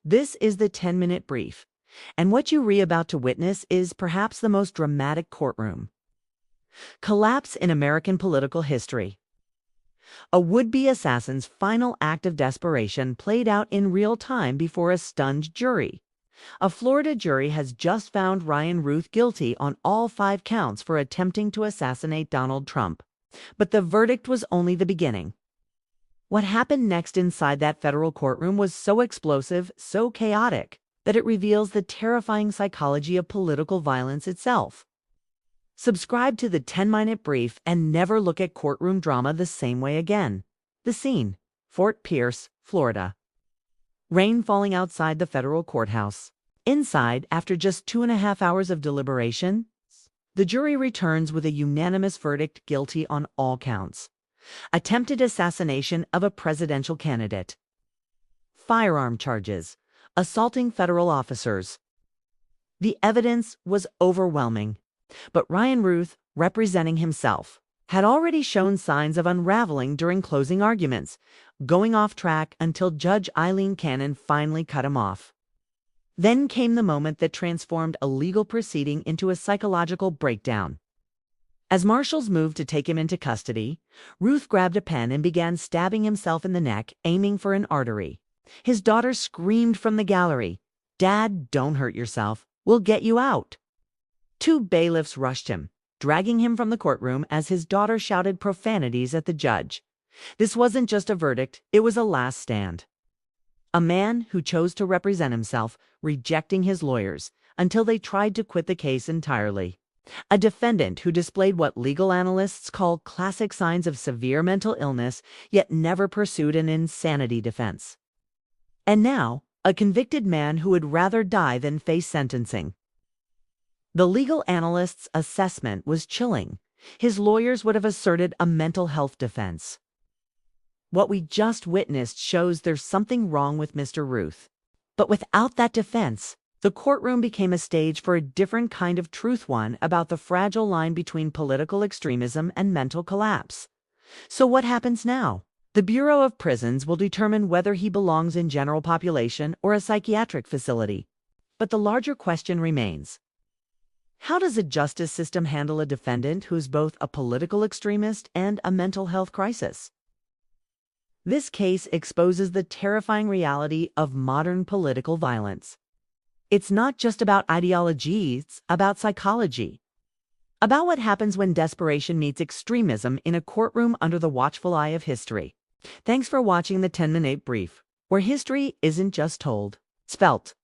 This is the 10-minute brief, and what you are about to witness is perhaps the most dramatic courtroom collapse in American political history. A would-be assassin's final act of desperation played out in real time before a stunned jury. A Florida jury has just found Ryan Ruth guilty on all 5 counts for attempting to assassinate Donald Trump. But the verdict was only the beginning. What happened next inside that federal courtroom was so explosive, so chaotic, that it reveals the terrifying psychology of political violence itself. Subscribe to the 10-minute brief and never look at courtroom drama the same way again. The scene: Fort Pierce, Florida. Rain falling outside the federal courthouse. Inside, after just 2.5 hours of deliberation, the jury returns with a unanimous verdict: guilty on all counts. Attempted assassination of a presidential candidate. Firearm charges. Assaulting federal officers. The evidence was overwhelming. But Ryan Ruth, representing himself, had already shown signs of unraveling during closing arguments, going off track until Judge Eileen Cannon finally cut him off. Then came the moment that transformed a legal proceeding into a psychological breakdown. As marshals moved to take him into custody, Ruth grabbed a pen and began stabbing himself in the neck, aiming for an artery. His daughter screamed from the gallery, "Dad, don't hurt yourself. We'll get you out." 2 bailiffs rushed him, dragging him from the courtroom as his daughter shouted profanities at the judge. This wasn't just a verdict, it was a last stand. A man who chose to represent himself, rejecting his lawyers, until they tried to quit the case entirely. A defendant who displayed what legal analysts call classic signs of severe mental illness, yet never pursued an insanity defense. And now, a convicted man who would rather die than face sentencing. The legal analyst's assessment was chilling. His lawyers would have asserted a mental health defense. What we just witnessed shows there's something wrong with Mr. Ruth. But without that defense, the courtroom became a stage for a different kind of truth, one about the fragile line between political extremism and mental collapse. So what happens now? The Bureau of Prisons will determine whether he belongs in general population or a psychiatric facility. But the larger question remains: how does a justice system handle a defendant who's both a political extremist and a mental health crisis? This case exposes the terrifying reality of modern political violence. It's not just about ideology, it's about psychology. About what happens when desperation meets extremism in a courtroom under the watchful eye of history. Thanks for watching the 10-minute brief, where history isn't just told, it's felt.